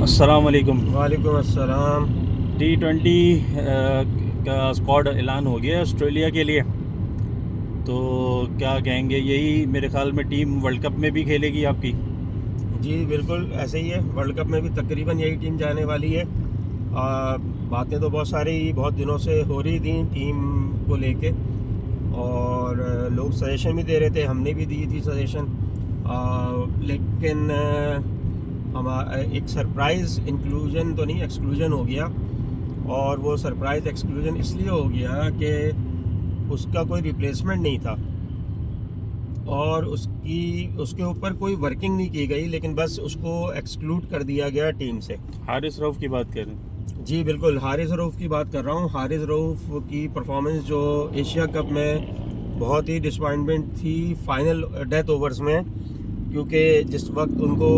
अस्सलाम वालेकुम। वालेकुम अस्सलाम। T20 का स्क्वाड ऐलान हो गया है ऑस्ट्रेलिया के लिए। तो क्या कहेंगे, यही मेरे ख्याल में टीम वर्ल्ड कप में भी खेलेगी आपकी। जी बिल्कुल ऐसे ही है, वर्ल्ड कप में भी तकरीबन यही टीम जाने वाली है। बातें तो बहुत सारी बहुत दिनों से हो रही थी टीम को लेके, और लोग सजेशन भी दे रहे थे, हमने भी दी थी सजेशन। लेकिन हमारा एक सरप्राइज़ इंक्लूजन तो नहीं, एक्सक्लूजन हो गया। और वो सरप्राइज़ एक्सक्लूजन इसलिए हो गया कि उसका कोई रिप्लेसमेंट नहीं था, और उसके ऊपर कोई वर्किंग नहीं की गई, लेकिन बस उसको एक्सक्लूड कर दिया गया टीम से। हारिस रऊफ की बात कर रहे हैं। जी बिल्कुल, हारिस रऊफ की बात कर रहा हूँ। हारिस रऊफ की परफॉर्मेंस जो एशिया कप में बहुत ही डिसअपॉइंटमेंट थी फाइनल डेथ ओवर्स में, क्योंकि जिस वक्त उनको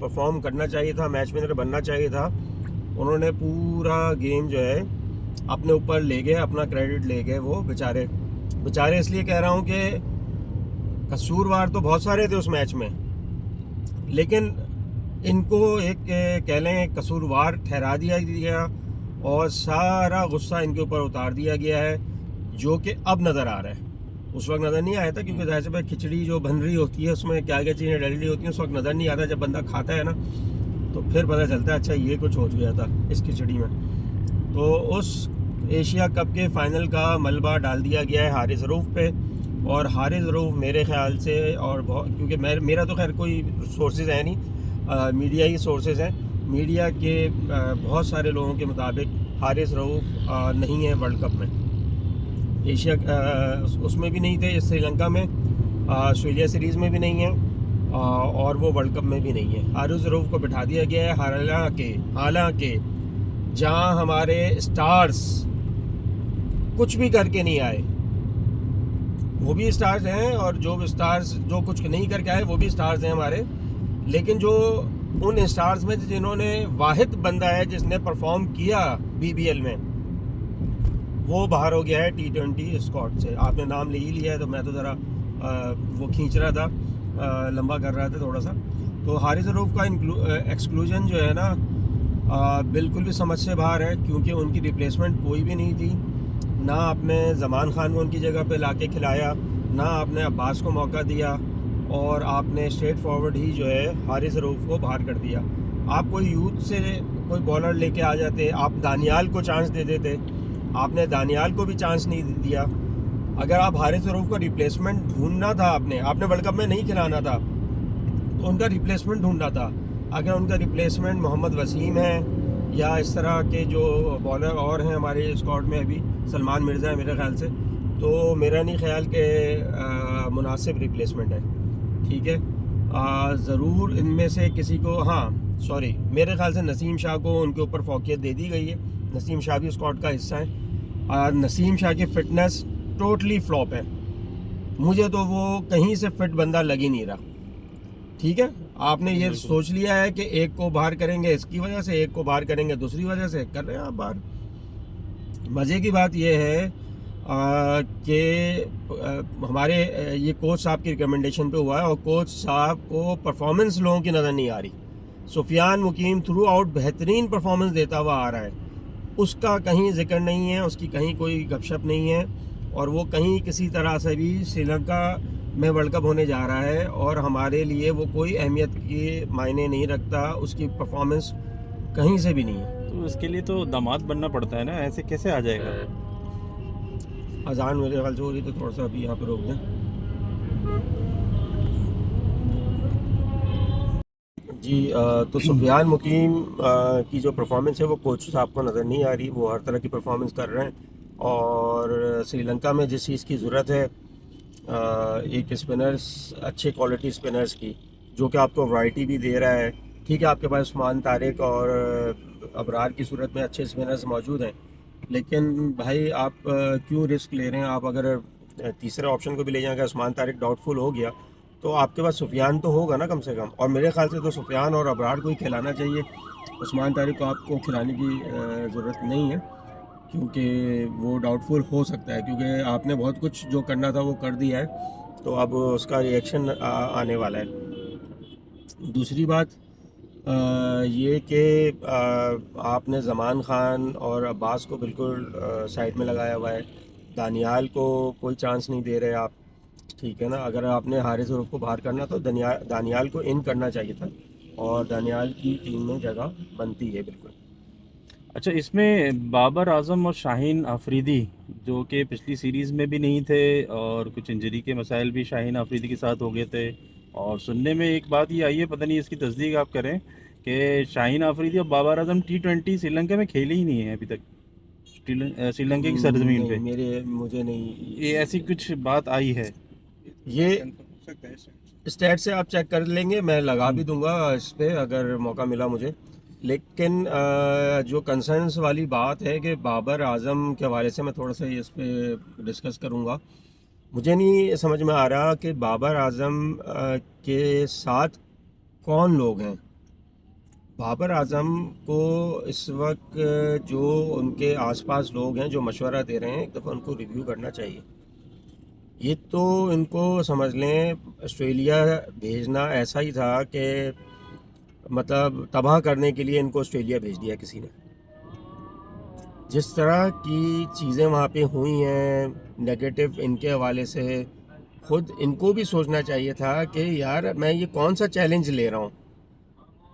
परफॉर्म करना चाहिए था, मैच विनर बनना चाहिए था, उन्होंने पूरा गेम जो है अपने ऊपर ले गए, अपना क्रेडिट ले गए। वो बेचारे बेचारे इसलिए कह रहा हूँ कि कसूरवार तो बहुत सारे थे उस मैच में, लेकिन इनको एक कह लें कसूरवार ठहरा दिया गया, और सारा गुस्सा इनके ऊपर उतार दिया गया है, जो कि अब नज़र आ रहा है। उस वक्त नज़र नहीं आया था, क्योंकि जाहिर सी बात खिचड़ी जो बन रही होती है उसमें क्या क्या चीज़ें डली होती हैं, उस वक्त नज़र नहीं आता। जब बंदा खाता है ना, तो फिर पता चलता है अच्छा ये कुछ हो गया था इस खिचड़ी में। तो उस एशिया कप के फाइनल का मलबा डाल दिया गया है हारिस रऊफ पे। और हारिस रऊफ मेरे ख्याल से, और बहुत, क्योंकि मेरा तो खैर कोई सोर्सेज है नहीं, मीडिया ही सोर्सेज हैं। मीडिया के बहुत सारे लोगों के मुताबिक हारिस रऊफ नहीं है वर्ल्ड कप में। एशिया उसमें भी नहीं थे, श्रीलंका में, ऑस्ट्रेलिया सीरीज़ में भी नहीं है, और वो वर्ल्ड कप में भी नहीं है। हारिस रऊफ को बिठा दिया गया है, हालांकि जहां हमारे स्टार्स कुछ भी करके नहीं आए, वो भी स्टार्स हैं, और जो स्टार्स जो कुछ नहीं करके आए वो भी स्टार्स हैं हमारे। लेकिन जो उन स्टार्स में जिन्होंने वाहिद बंदा है जिसने परफॉर्म किया BBL में, वो बाहर हो गया है T20 स्क्वाड से। आपने नाम ले ही लिया है, तो मैं तो ज़रा वो खींच रहा था, लंबा कर रहा था थोड़ा सा। तो हारिस रऊफ का एक्सक्लूजन जो है ना, बिल्कुल भी समझ से बाहर है, क्योंकि उनकी रिप्लेसमेंट कोई भी नहीं थी। ना आपने ज़मान खान को उनकी जगह पे लाके खिलाया, ना आपने अब्बास को मौका दिया, और आपने स्ट्रेट फॉरवर्ड ही जो है हारिस रऊफ को बाहर कर दिया। आप कोई यूथ से कोई बॉलर लेके आ जाते, आप दानियाल को चांस दे देते, आपने दानियाल को भी चांस नहीं दिया। अगर आप हारिस रऊफ का रिप्लेसमेंट ढूंढना था, आपने वर्ल्ड कप में नहीं खिलाना था, तो उनका रिप्लेसमेंट ढूंढना था। अगर उनका रिप्लेसमेंट मोहम्मद वसीम है, या इस तरह के जो बॉलर और हैं हमारे स्क्वाड में, अभी सलमान मिर्ज़ा है मेरे ख्याल से, तो मेरा नहीं ख्याल कि मुनासिब रिप्लेसमेंट है। ठीक है, ज़रूर इनमें से किसी को, हाँ सॉरी, मेरे ख्याल से नसीम शाह को उनके ऊपर फौकियत दे दी गई है। नसीम शाह भी स्क्वाड का हिस्सा है। नसीम शाह की फ़िटनेस टोटली फ्लॉप है, मुझे तो वो कहीं से फिट बंदा लग ही नहीं रहा। ठीक है, आपने ये सोच लिया है कि एक को बाहर करेंगे इसकी वजह से, एक को बाहर करेंगे दूसरी वजह से, कर रहे हैं आप बाहर। मज़े की बात यह है कि हमारे ये कोच साहब की रिकमेंडेशन पे हुआ है, और कोच साहब को परफॉर्मेंस लोगों की नज़र नहीं आ रही। सुफियान मुकीम थ्रू आउट बेहतरीन परफॉर्मेंस देता हुआ आ रहा है, उसका कहीं जिक्र नहीं है, उसकी कहीं कोई गपशप नहीं है, और वो कहीं किसी तरह से भी श्रीलंका में वर्ल्ड कप होने जा रहा है, और हमारे लिए वो कोई अहमियत के मायने नहीं रखता, उसकी परफॉर्मेंस कहीं से भी नहीं है। तो इसके लिए तो दामाद बनना पड़ता है ना, ऐसे कैसे आ जाएगा। अजान मेरे ख्याल से हो रही, तो थोड़ा सा अभी यहाँ पर रोक दें। जी तो सुफियान मुकीम की जो परफॉर्मेंस है वो कोच साहब को नज़र नहीं आ रही। वो हर तरह की परफॉर्मेंस कर रहे हैं, और श्रीलंका में जिस चीज़ की ज़रूरत है, एक स्पिनर्स, अच्छे क्वालिटी स्पिनर्स की, जो कि आपको वैरायटी भी दे रहा है। ठीक है, आपके पास उस्मान तारिक और अबरार की सूरत में अच्छे स्पिनर्स मौजूद हैं, लेकिन भाई आप क्यों रिस्क ले रहे हैं। आप अगर तीसरे ऑप्शन को भी ले जाएंगे, उस्मान तारिक डाउटफुल हो गया, तो आपके पास सुफियान तो होगा ना कम से कम। और मेरे ख्याल से तो सुफियान और अबरार को ही खिलाना चाहिए, उस्मान तारिक को आपको खिलाने की ज़रूरत नहीं है, क्योंकि वो डाउटफुल हो सकता है, क्योंकि आपने बहुत कुछ जो करना था वो कर दिया है, तो अब उसका रिएक्शन आने वाला है। दूसरी बात, ये कि आपने ज़मान खान और अब्बास को बिल्कुल साइड में लगाया हुआ है, दानियाल को कोई चांस नहीं दे रहे आप, ठीक है ना। अगर आपने हारिस ज़रूफ को बाहर करना तो दानियाल को इन करना चाहिए था, और दानियाल की टीम में जगह बनती है बिल्कुल। अच्छा, इसमें बाबर आजम और शाहीन आफरीदी जो कि पिछली सीरीज़ में भी नहीं थे, और कुछ इंजरी के मसाइल भी शाहीन आफरीदी के साथ हो गए थे, और सुनने में एक बात ये आई है, पता नहीं इसकी तस्दीक आप करें, कि शाहीन आफरीदी और बाबर आजम T20 श्रीलंका में खेले ही नहीं है अभी तक, श्रीलंका की सरजमीन नहीं, पे। मुझे नहीं, ये ऐसी कुछ बात आई है। ये स्टैट से आप चेक कर लेंगे, मैं लगा भी दूंगा इस पे अगर मौका मिला मुझे। लेकिन जो कंसर्न्स वाली बात है कि बाबर आजम के हवाले से मैं थोड़ा सा इस पे डिस्कस करूंगा। मुझे नहीं समझ में आ रहा कि बाबर आजम के साथ कौन लोग हैं। बाबर आजम को इस वक्त जो उनके आसपास लोग हैं जो मशवरा दे रहे हैं, एक दफ़ा उनको रिव्यू करना चाहिए। ये तो इनको समझ लें ऑस्ट्रेलिया भेजना ऐसा ही था कि मतलब तबाह करने के लिए इनको ऑस्ट्रेलिया भेज दिया किसी ने। जिस तरह की चीज़ें वहाँ पे हुई हैं नेगेटिव इनके हवाले से, खुद इनको भी सोचना चाहिए था कि यार मैं ये कौन सा चैलेंज ले रहा हूँ,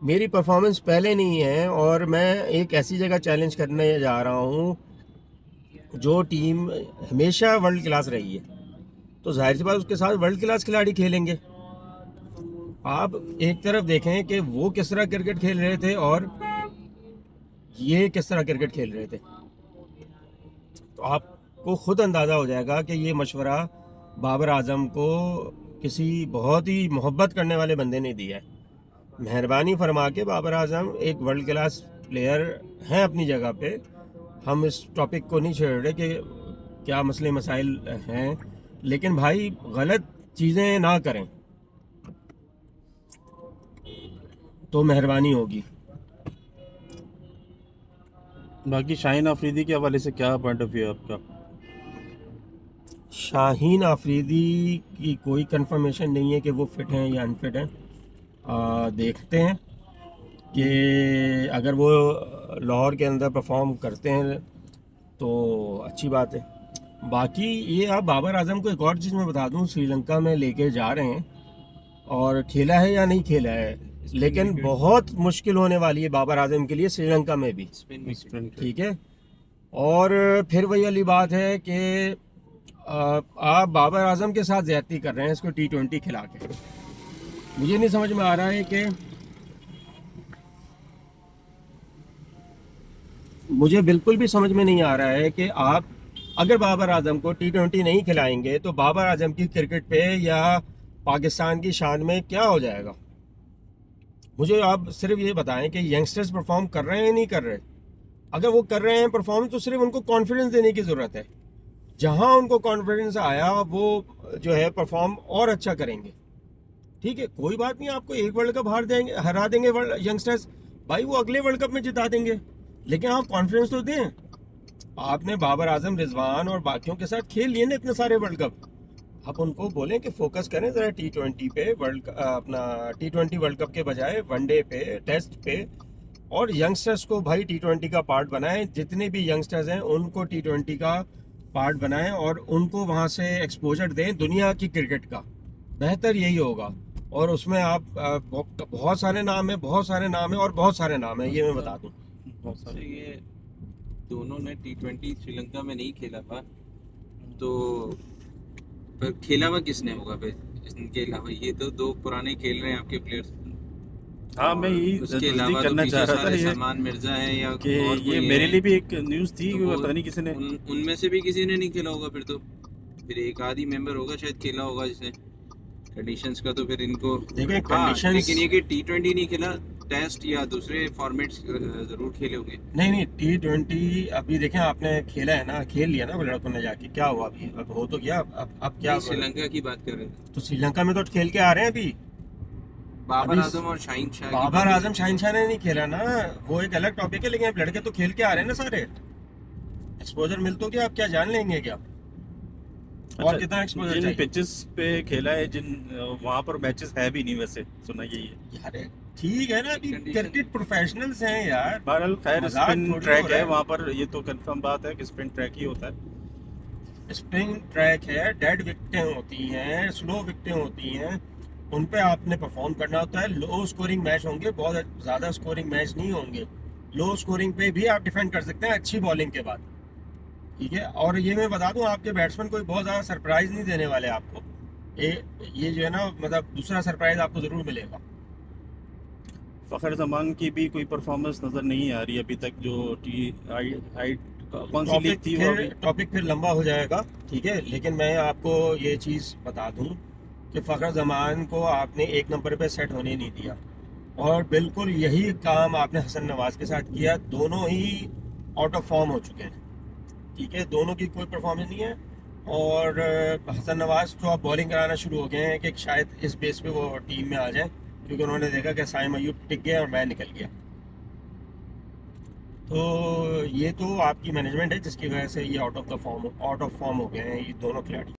मेरी परफॉर्मेंस पहले नहीं है और मैं एक ऐसी जगह चैलेंज करने जा रहा हूँ जो टीम हमेशा वर्ल्ड क्लास रही है, तो जाहिर सी बात उसके साथ वर्ल्ड क्लास खिलाड़ी खेलेंगे। आप एक तरफ देखें कि वो किस तरह क्रिकेट खेल रहे थे और ये किस तरह क्रिकेट खेल रहे थे, तो आपको खुद अंदाज़ा हो जाएगा कि ये मशवरा बाबर आजम को किसी बहुत ही मोहब्बत करने वाले बंदे ने दिया है। मेहरबानी फरमा के, बाबर आजम एक वर्ल्ड क्लास प्लेयर हैं अपनी जगह पे, हम इस टॉपिक को नहीं छेड़ रहे कि क्या मसले मसाइल हैं, लेकिन भाई गलत चीज़ें ना करें तो मेहरबानी होगी। बाकी शाहीन आफरीदी के हवाले से क्या पॉइंट ऑफ व्यू है आपका? शाहीन आफरीदी की कोई कंफर्मेशन नहीं है कि वो फिट हैं या अनफिट हैं। देखते हैं कि अगर वो लाहौर के अंदर परफॉर्म करते हैं तो अच्छी बात है। बाकी ये आप बाबर आजम को एक और चीज़ मैं बता दूं, श्रीलंका में लेके जा रहे हैं और खेला है या नहीं खेला है, लेकिन बहुत मुश्किल होने वाली है बाबर आजम के लिए श्रीलंका में भी, ठीक है। और फिर वही वाली बात है कि आप बाबर आजम के साथ ज्यादती कर रहे हैं इसको T20 खिला के। मुझे नहीं समझ में आ रहा है कि, मुझे बिल्कुल भी समझ में नहीं आ रहा है कि आप अगर बाबर आजम को T20 नहीं खिलाएंगे तो बाबर आजम की क्रिकेट पे या पाकिस्तान की शान में क्या हो जाएगा। मुझे आप सिर्फ ये बताएं कि यंगस्टर्स परफॉर्म कर रहे हैं या नहीं कर रहे। अगर वो कर रहे हैं परफॉर्म तो सिर्फ उनको कॉन्फिडेंस देने की ज़रूरत है, जहां उनको कॉन्फिडेंस आया वो जो है परफॉर्म और अच्छा करेंगे, ठीक है। कोई बात नहीं, आपको एक वर्ल्ड कप हरा देंगे यंगस्टर्स, भाई वो अगले वर्ल्ड कप में जिता देंगे, लेकिन आप कॉन्फिडेंस तो दें। आपने बाबर आजम, रिजवान और बाकियों के साथ खेल लिए ना इतने सारे वर्ल्ड कप, आप उनको बोलें कि फोकस करें ज़रा T20 पे, अपना T20 वर्ल्ड कप के बजाय वनडे पे, टेस्ट पे, और यंगस्टर्स को भाई T20 का पार्ट बनाएं। जितने भी यंगस्टर्स हैं उनको T20 का पार्ट बनाएं और उनको वहाँ से एक्सपोजर दें दुनिया की क्रिकेट का, बेहतर यही होगा। और उसमें आप बहुत सारे नाम है, बहुत सारे नाम है और बहुत सारे नाम है, ये मैं बता दूँ। बहुत सारे ये दोनों ने T20 श्रीलंका में नहीं खेला था, तो पर खेला हुआ किसने होगा फिर इनके अलावा? ये तो दो पुराने खेल रहे हैं आपके प्लेयर्स। हाँ, मैं यही उसके अलावा तो करना पीछे चाह रहा था सारे ये सलमान मिर्जा हैं या कि और ये कोई मेरे है। लिए भी एक न्यूज़ थी तो कि वो पता नहीं किसी ने उनमें से भी किसी ने नहीं खेला होगा, फिर एक आधी मेंबर होगा शायद खेला होगा जिसने। कंडीशंस का तो फिर इनको देखिए हाँ, कंडीशंस, लेकिन ये कि T20 नहीं खेला, टेस्ट या दूसरे फॉर्मेट्स जरूर खेले होंगे। नहीं T20 अभी देखें आपने खेला है ना, खेल लिया ना लड़कों ने जाके, क्या हुआ अभी, अब हो तो गया। अब क्या, श्रीलंका की बात कर रहे थे, तो श्रीलंका में तो खेल के आ रहे हैं अभी। बाबर आजम और शाहीन शाह की बाबर बात आजम, शाहीन शाह ने नहीं खेला ना, वो एक अलग टॉपिक है, लेकिन अब लड़के तो खेल के आ रहे हैं ना सारे। एक्सपोजर मिल तो क्या, आप क्या जान लेंगे क्या, और कितना एक्सपोजर जिन चाहिए पिचेस पे खेला है, जिन वहाँ पर मैचेस है भी नहीं, वैसे सुना यही है। यार ठीक है ना, अभी Condition- क्रिकेट प्रोफेशनल्स हैं यार। बहरहाल खैर मजाक स्पिन थोड़ी ट्रैक हो रहा है है। वहाँ पर, ये तो कंफर्म बात है कि स्पिन ट्रैक ही होता है। स्पिन ट्रैक है, डेड विकेटें होती हैं, स्लो विकेटें होती हैं, उन पे आपने परफॉर्म करना होता है। लो स्कोरिंग मैच होंगे, बहुत ज़्यादा स्कोरिंग मैच नहीं होंगे। लो स्कोरिंग पे भी आप डिफेंड कर सकते हैं अच्छी बॉलिंग के बाद, ठीक है। और ये मैं बता दूं, आपके बैट्समैन कोई बहुत ज़्यादा सरप्राइज नहीं देने वाले आपको। ये जो है ना, मतलब दूसरा सरप्राइज आपको ज़रूर मिलेगा। फ़खर ज़मान की भी कोई परफॉर्मेंस नज़र नहीं आ रही अभी तक, जो टी आई आई कौन सी लीग थी वो अभी। टॉपिक फिर लंबा हो जाएगा, ठीक है। लेकिन मैं आपको ये चीज़ बता दूं कि फ़खर ज़मान को आपने एक नंबर पे सेट होने नहीं दिया, और बिल्कुल यही काम आपने हसन नवाज के साथ किया। दोनों ही आउट ऑफ फॉर्म हो चुके हैं, ठीक है। दोनों की कोई परफॉर्मेंस नहीं है। और हसन नवाज तो अब बॉलिंग कराना शुरू हो गए हैं कि शायद इस बेस पे वो टीम में आ जाए, क्योंकि उन्होंने देखा कि साइम अयूब टिक गया और मैं निकल गया। तो ये तो आपकी मैनेजमेंट है जिसकी वजह से ये आउट ऑफ फॉर्म हो गए हैं ये दोनों खिलाड़ी।